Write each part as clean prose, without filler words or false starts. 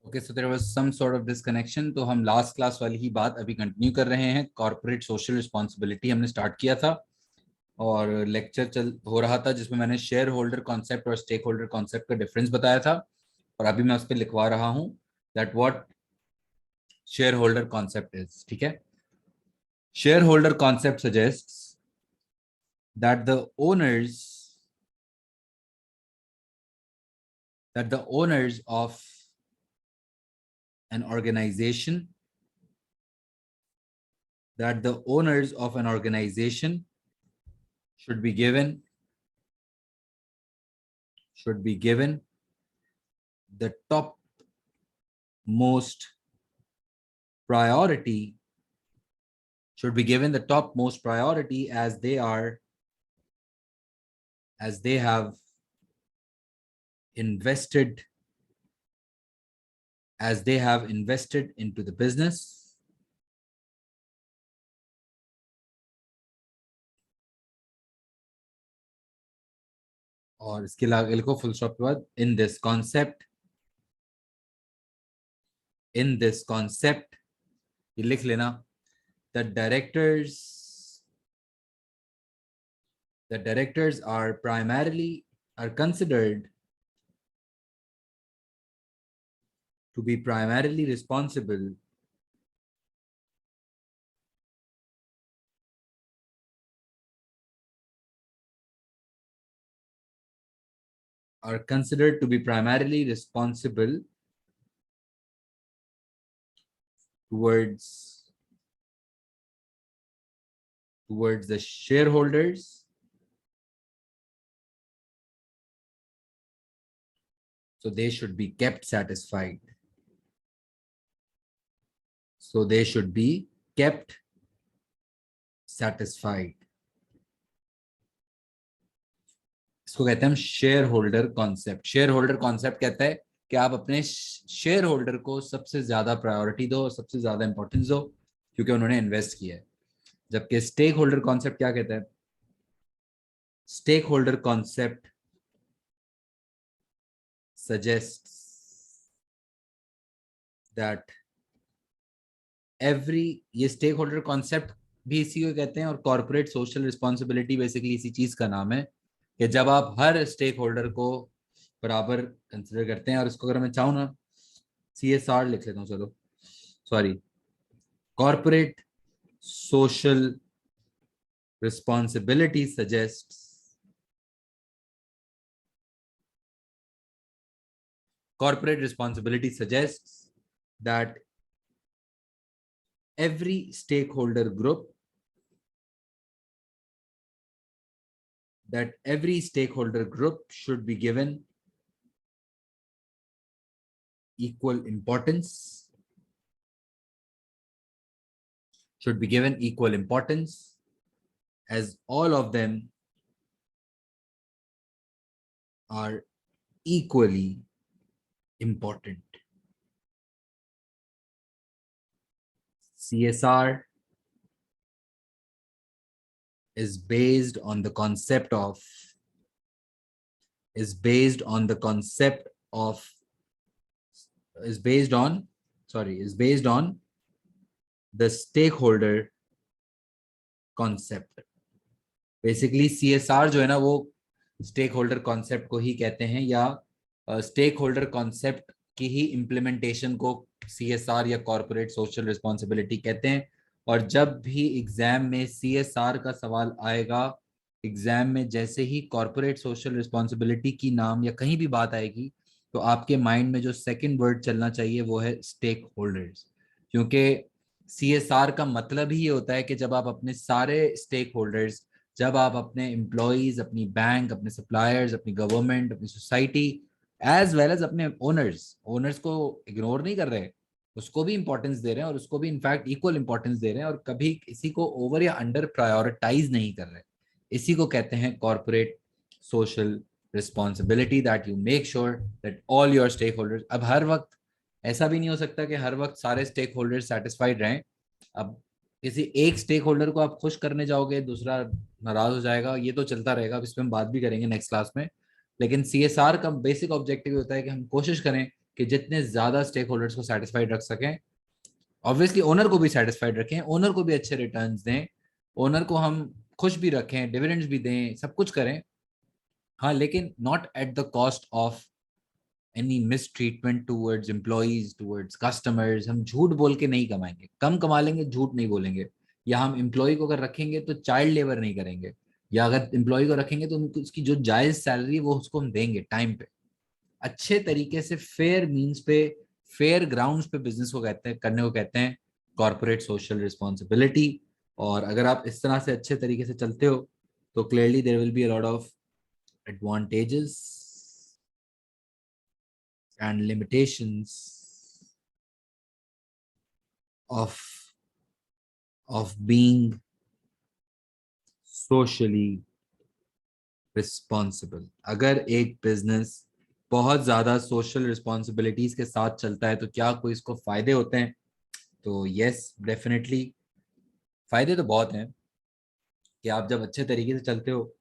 Okay, so there was some sort of disconnection. तो हम last class वाली ही बात अभी कंटिन्यू कर रहे हैं। कॉर्पोरेट सोशल रिस्पॉन्सिबिलिटी हमने स्टार्ट किया था और लेक्चर चल हो रहा था जिसमें मैंने शेयर होल्डर कॉन्सेप्ट और स्टेक होल्डर कॉन्सेप्ट का डिफरेंस बताया था। और अभी मैं उस पर लिखवा रहा हूँ that what share holder concept is. ठीक है, share holder concept suggests that the owners that the owners of an organization that the owners of an organization should be given the top most priority as they have invested into the business और इसके आगे लिखो full stop के बाद in this concept ये लिख लेना the directors are considered to be primarily responsible towards the shareholders, so they should be kept satisfied. इसको कहते हैं हम share holder concept. Share holder concept कहता है कि आप अपने शेयर होल्डर को सबसे ज्यादा प्रायोरिटी दो, सबसे ज्यादा इंपॉर्टेंस दो क्योंकि उन्होंने इन्वेस्ट किया है। जबकि स्टेक होल्डर कॉन्सेप्ट क्या कहता है? Stakeholder concept suggests that ये स्टेक होल्डर कॉन्सेप्ट भी इसी को कहते हैं और कॉर्पोरेट सोशल रिस्पॉन्सिबिलिटी बेसिकली इसी चीज का नाम है कि जब आप हर स्टेक होल्डर को बराबर कंसिडर करते हैं। और इसको अगर मैं चाहूँ ना CSR लिख लेता हूँ, चलो sorry, corporate social responsibility suggests that every stakeholder group should be given equal importance as all of them are equally important. CSR is based on the concept of the stakeholder concept. Basically CSR जो है ना वो stake holder concept को ही कहते हैं या stake holder concept की ही implementation को CSR या कॉर्पोरेट सोशल रिस्पॉन्सिबिलिटी कहते हैं। और जब भी एग्जाम में CSR का सवाल आएगा, एग्जाम में जैसे ही कॉर्पोरेट सोशल रिस्पॉन्सिबिलिटी की नाम या कहीं भी बात आएगी तो आपके माइंड में जो सेकंड वर्ड चलना चाहिए वो है स्टेक होल्डर्स। क्योंकि CSR का मतलब ही ये होता है कि जब आप अपने सारे स्टेक होल्डर्स, जब आप अपने एम्प्लॉयज, अपनी बैंक, अपने सप्लायर्स, अपनी गवर्नमेंट, अपनी सोसाइटी एज वेल एज अपने ओनर्स को इग्नोर नहीं कर रहे, उसको भी इंपॉर्टेंस दे रहे हैं और उसको भी इनफैक्ट इक्वल इंपॉर्टेंस दे रहे हैं और कभी किसी को ओवर या अंडर प्रायोरिटाइज नहीं कर रहे। इसी को कहते हैं corporate social responsibility, that you make sure that all your stakeholders. अब हर वक्त ऐसा भी नहीं हो सकता कि हर वक्त सारे स्टेक होल्डर्स सेटिस्फाइड रहें। अब किसी एक स्टेक होल्डर को आप खुश करने जाओगे, दूसरा नाराज हो जाएगा, ये तो चलता रहेगा। अब इस पर हम बात भी करेंगे नेक्स्ट क्लास में। लेकिन CSR का बेसिक ऑब्जेक्टिव होता है कि हम कोशिश करें कि जितने ज्यादा स्टेक होल्डर्स को सेटिस्फाइड रख सकें, ऑब्वियसली ओनर को भी सेटिस्फाइड रखें, ओनर को भी अच्छे रिटर्न्स दें, ओनर को हम खुश भी रखें, डिविडेंड्स भी दें, सब कुछ करें, हाँ, लेकिन not at the cost of any miss treatment towards employees, towards customers. हम झूठ बोल के नहीं कमाएंगे, कम कमा लेंगे, झूठ नहीं बोलेंगे। या हम एम्प्लॉय को अगर रखेंगे तो चाइल्ड लेबर नहीं करेंगे, या अगर एम्प्लॉय को रखेंगे तो उनको उसकी जो जायज सैलरी वो उसको हम देंगे टाइम पे, अच्छे तरीके से, फेयर मीन्स पे, फेयर ग्राउंड्स पे बिजनेस को कहते हैं, करने को कहते हैं कॉर्पोरेट सोशल रिस्पॉन्सिबिलिटी। और अगर आप इस तरह से अच्छे तरीके से चलते हो तो clearly there will be a lot of advantages and limitations of being socially responsible। अगर एक बिजनेस बहुत ज्यादा सोशल रिस्पॉन्सिबिलिटीज के साथ चलता है तो क्या कोई इसको फायदे होते हैं? तो यस, डेफिनेटली फायदे तो बहुत हैं कि आप जब अच्छे तरीके से चलते हो,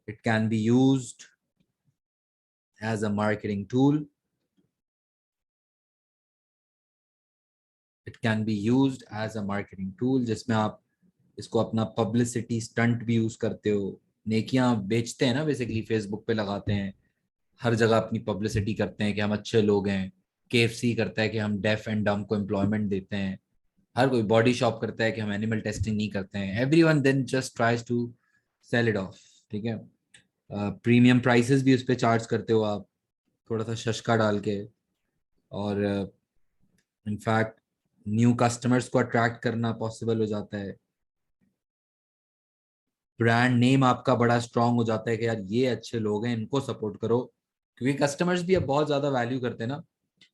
it can be used as a marketing tool, it can be used as a marketing tool जिसमें आप इसको अपना पब्लिसिटी स्टंट भी यूज करते हो। नेकियां बेचते हैं ना, बेसिकली फेसबुक पे लगाते हैं, हर जगह अपनी पब्लिसिटी करते हैं कि हम अच्छे लोग हैं। केएफसी करता है कि हम डेफ एंड डम को एम्प्लॉयमेंट देते हैं। हर कोई बॉडी शॉप करता है कि हम एनिमल टेस्टिंग नहीं करते हैं। Everyone then just tries to sell it off. ठीक है, प्रीमियम प्राइसेस भी उस पर चार्ज करते हो आप, थोड़ा सा शशका डाल के। और इनफैक्ट न्यू कस्टमर्स को अट्रैक्ट करना पॉसिबल हो जाता है। ब्रांड नेम आपका बड़ा स्ट्रांग हो जाता है कि यार ये अच्छे लोग हैं, इनको सपोर्ट करो। क्योंकि कस्टमर्स भी अब बहुत ज्यादा वैल्यू करते हैं ना,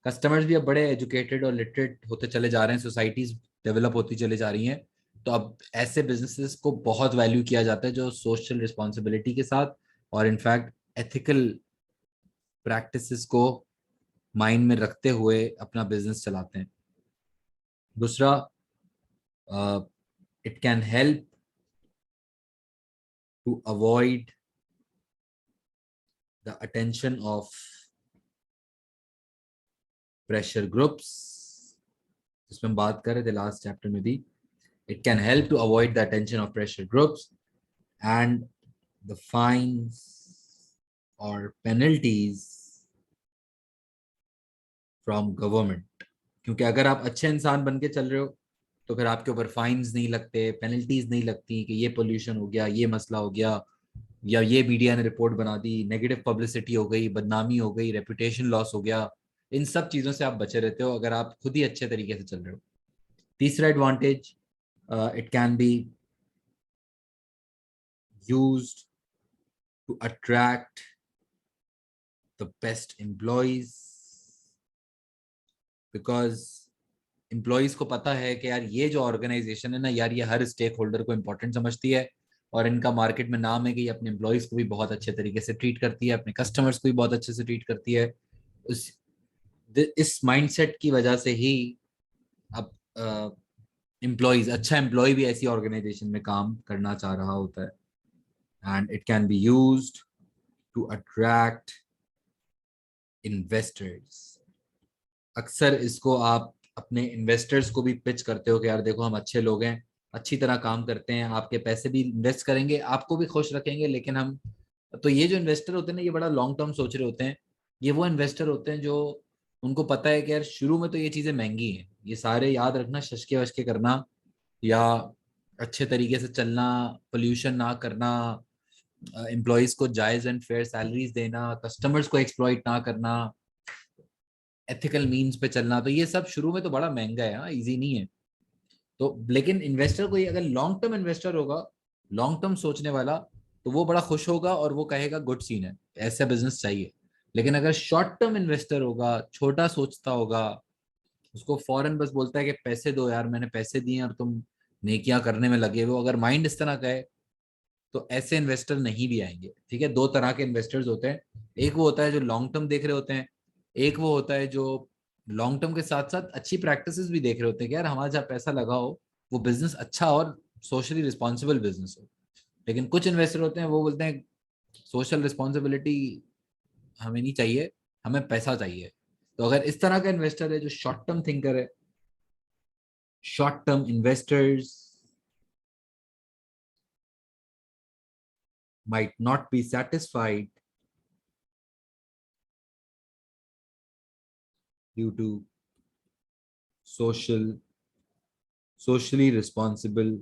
कस्टमर्स भी अब बड़े एजुकेटेड और लिटरेट होते चले जा रहे हैं, सोसाइटीज डेवलप होती चली जा रही हैं। तो अब ऐसे बिजनेसेस को बहुत वैल्यू किया जाता है जो सोशल रिस्पॉन्सिबिलिटी के साथ और इनफैक्ट एथिकल प्रैक्टिसेस को माइंड में रखते हुए अपना बिजनेस चलाते हैं। दूसरा, it can help to avoid the attention of pressure groups, जिसमें हम बात कर रहे थे लास्ट चैप्टर में भी। It can help to avoid the attention of pressure groups and the fines और पेनल्टीज फ्रॉम गवर्नमेंट। क्योंकि अगर आप अच्छे इंसान बन के चल रहे हो तो फिर आपके ऊपर फाइन्स नहीं लगते, पेनल्टीज नहीं लगती कि ये पोल्यूशन हो गया, ये मसला हो गया, या ये मीडिया ने रिपोर्ट बना दी, नेगेटिव पब्लिसिटी हो गई, बदनामी हो गई, रेपुटेशन लॉस हो गया। इन सब चीजों से आप बचे रहते हो अगर आप खुद ही अच्छे तरीके से चल रहे हो। तीसरा advantage, it can be used to attract the best employees, because employees को पता है कि यार ये जो ऑर्गेनाइजेशन है ना यार, ये हर स्टेक होल्डर को इंपॉर्टेंट समझती है और इनका मार्केट में नाम है कि ये अपने एम्प्लॉयज को भी बहुत अच्छे तरीके से ट्रीट करती है, अपने कस्टमर्स को भी बहुत अच्छे से ट्रीट करती है। उस इस माइंडसेट की वजह से ही अब एम्प्लॉयज, अच्छा एम्प्लॉय भी ऐसी ऑर्गेनाइजेशन में काम करना चाह रहा होता है। And it can be used to attract investors. अक्सर इसको आप अपने इन्वेस्टर्स को भी पिच करते हो कि यार देखो हम अच्छे लोग हैं, अच्छी तरह काम करते हैं, आपके पैसे भी इन्वेस्ट करेंगे, आपको भी खुश रखेंगे, लेकिन हम, तो ये जो इन्वेस्टर होते हैं ना, ये बड़ा लॉन्ग टर्म सोच रहे होते हैं। ये वो इन्वेस्टर होते हैं जो, उनको पता है कि यार शुरू में तो ये चीजें महंगी हैं, ये सारे याद रखना, शशके वशके करना या अच्छे तरीके से चलना, पोल्यूशन ना करना, एम्प्लॉयज को जायज एंड फेयर सैलरीज देना, कस्टमर्स को एक्सप्लॉइट ना करना, एथिकल मीन्स पे चलना, तो ये सब शुरू में तो बड़ा महंगा है, हाँ, इजी नहीं है। तो लेकिन इन्वेस्टर को ये, अगर लॉन्ग टर्म इन्वेस्टर होगा, लॉन्ग टर्म सोचने वाला, तो वो बड़ा खुश होगा और वो कहेगा गुड सीन है, ऐसा बिजनेस चाहिए। लेकिन अगर शॉर्ट टर्म इन्वेस्टर होगा, छोटा सोचता होगा, उसको फौरन बस बोलता है कि पैसे दो यार, मैंने पैसे दिए और तुम नेकियां करने में लगे हुए हो, अगर माइंड इस तरह का है तो ऐसे इन्वेस्टर नहीं भी आएंगे। ठीक है, दो तरह के इन्वेस्टर्स होते हैं, एक वो होता है जो लॉन्ग टर्म देख रहे होते हैं, एक वो होता है जो लॉन्ग टर्म के साथ साथ अच्छी प्रैक्टिसेस भी देख रहे होते हैं कि यार हमारा जहाँ पैसा लगा हो वो बिजनेस अच्छा और सोशली रिस्पॉन्सिबल बिजनेस हो। लेकिन कुछ इन्वेस्टर होते हैं वो बोलते हैं सोशल रिस्पॉन्सिबिलिटी हमें नहीं चाहिए, हमें पैसा चाहिए, तो अगर इस तरह का इन्वेस्टर है जो शॉर्ट टर्म थिंकर है, short term investors might not be satisfied due to socially responsible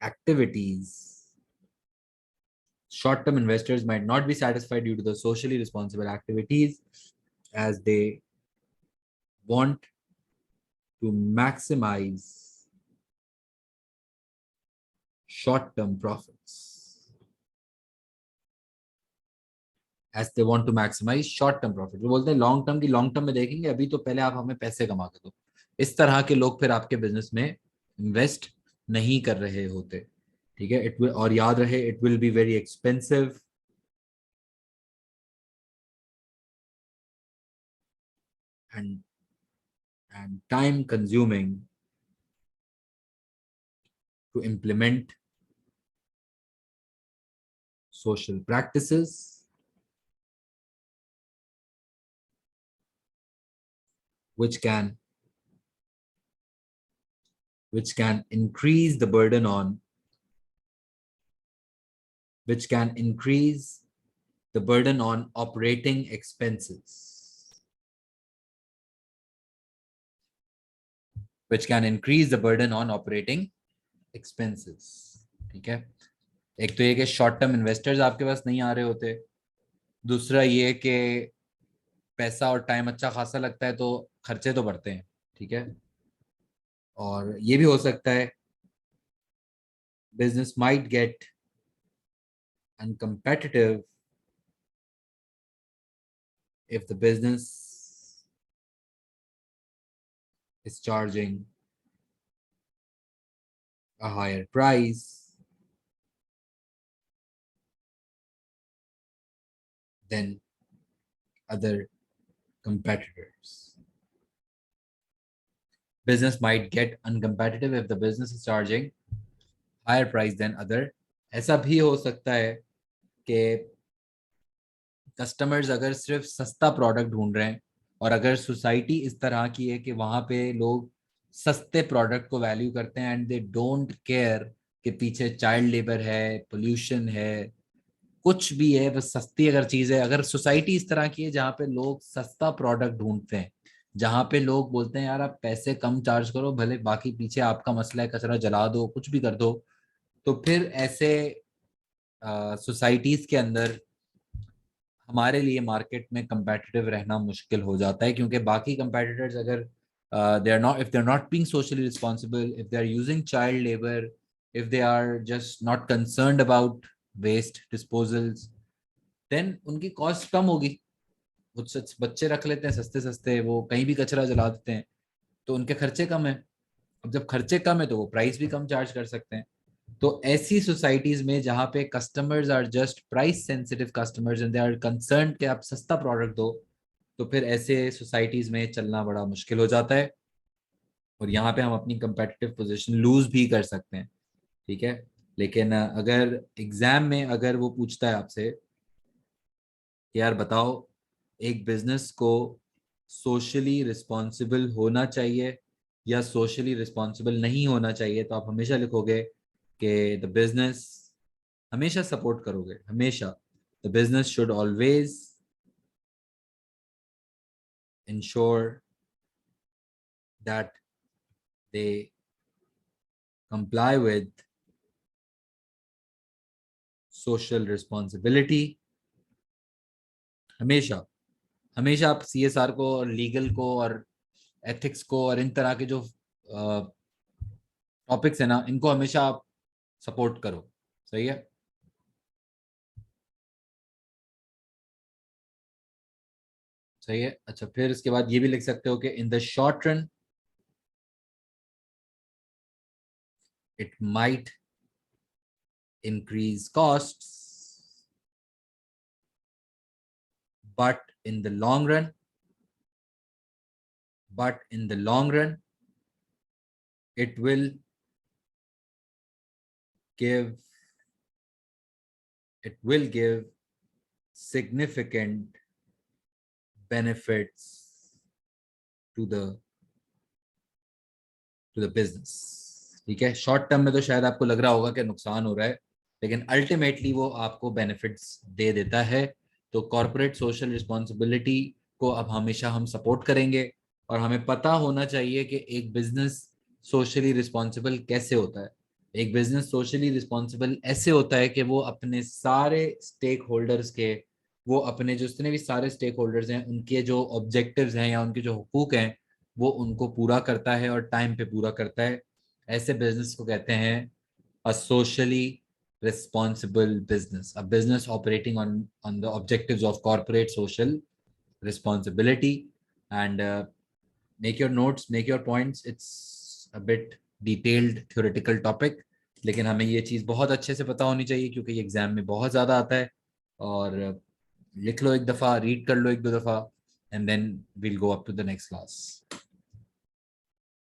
activities. Short-term investors might not be satisfied due to the socially responsible activities, as they want to maximize short-term profits. As they want to maximize short-term profits. वो बोलते हैं long term की long term में देखेंगे, अभी तो पहले आप हमें पैसे कमा के दो. इस तरह के लोग फिर आपके बिजनेस में इन्वेस्ट नहीं कर रहे होते. ठीक है. इट विल, और याद रहे, it will be very expensive and time consuming to implement social practices which can increase the burden on operating expenses, ठीक है. एक तो ये कि शॉर्ट टर्म इन्वेस्टर्स आपके पास नहीं आ रहे होते. दूसरा ये कि पैसा और टाइम अच्छा खासा लगता है तो खर्चे तो बढ़ते हैं. ठीक है. और ये भी हो सकता है business might get uncompetitive if the business is charging a higher price than other competitors. Business might get uncompetitive if the business is charging higher price than other. ऐसा भी हो सकता है कि कस्टमर्स अगर सिर्फ सस्ता प्रोडक्ट ढूंढ रहे हैं और अगर सोसाइटी इस तरह की है कि वहां पे लोग सस्ते प्रोडक्ट को वैल्यू करते हैं एंड दे डोंट केयर कि पीछे चाइल्ड लेबर है, पोल्यूशन है, कुछ भी है, बस सस्ती अगर चीज है. अगर सोसाइटी इस तरह की है जहाँ पे लोग सस्ता प्रोडक्ट ढूंढते हैं, जहाँ पे लोग बोलते हैं यार आप पैसे कम चार्ज करो, भले बाकी पीछे आपका मसला है, कचरा जला दो, कुछ भी कर दो, तो फिर ऐसे सोसाइटीज के अंदर हमारे लिए मार्केट में कंपेटिटिव रहना मुश्किल हो जाता है. क्योंकि बाकी कंपेटिटर्स अगर they are not, if they are not being socially responsible, if they are using child labour, if they are just not concerned about waste disposals, then उनकी कॉस्ट कम होगी. वो बच्चे रख लेते हैं सस्ते सस्ते, वो कहीं भी कचरा जला देते हैं, तो उनके खर्चे कम है. अब जब खर्चे कम है तो वो प्राइस भी कम चार्ज कर सकते हैं. तो ऐसी सोसाइटीज में जहां पे customers are just price sensitive customers and they are concern कि आप सस्ता प्रोडक्ट दो, तो फिर ऐसे सोसाइटीज में चलना बड़ा मुश्किल हो जाता है और यहाँ पे हम अपनी कंपेटिटिव पोजीशन लूज भी कर सकते हैं. ठीक है. लेकिन अगर एग्जाम में अगर वो पूछता है आपसे कि यार बताओ एक बिजनेस को सोशली रिस्पॉन्सिबल होना चाहिए या सोशली रिस्पॉन्सिबल नहीं होना चाहिए, तो आप हमेशा लिखोगे कि द बिजनेस, हमेशा सपोर्ट करोगे, हमेशा the business should always ensure that they comply with social responsibility. हमेशा हमेशा आप सीएसआर को और लीगल को और एथिक्स को और इन तरह के जो टॉपिक्स है ना, इनको हमेशा आप सपोर्ट करो. सही है. सही है. अच्छा, फिर इसके बाद ये भी लिख सकते हो कि in the short run it might increase costs, but in the long run, it will give significant benefits to the business। ठीक है, शॉर्ट टर्म में तो शायद आपको लग रहा होगा कि नुकसान हो रहा है, लेकिन अल्टीमेटली वो आपको बेनिफिट्स दे देता है। तो कॉर्पोरेट सोशल रिस्पॉन्सिबिलिटी को अब हमेशा हम सपोर्ट करेंगे, और हमें पता होना चाहिए कि एक बिजनेस सोशली रिस्पॉन्सिबल कैसे होता है। एक बिजनेस सोशली रिस्पॉन्सिबल ऐसे होता है कि वो अपने सारे स्टेक होल्डर्स के, वो अपने जो जितने भी सारे स्टेक होल्डर्स हैं उनके जो ऑब्जेक्टिव्स हैं या उनके जो हुकूक हैं वो उनको पूरा करता है और टाइम पे पूरा करता है। ऐसे बिजनेस को कहते हैं अ socially responsible business, a business operating on the objectives of corporate social responsibility। And make your notes, make your points, it's a bit detailed theoretical topic, लेकिन हमें ये चीज़ बहुत अच्छे से पता होनी चाहिए क्योंकि ये एग्जाम में बहुत ज़्यादा आता है। और लिख लो एक दफ़ा, रीड कर लो एक दो दफ़ा, and then we'll go up to the next class।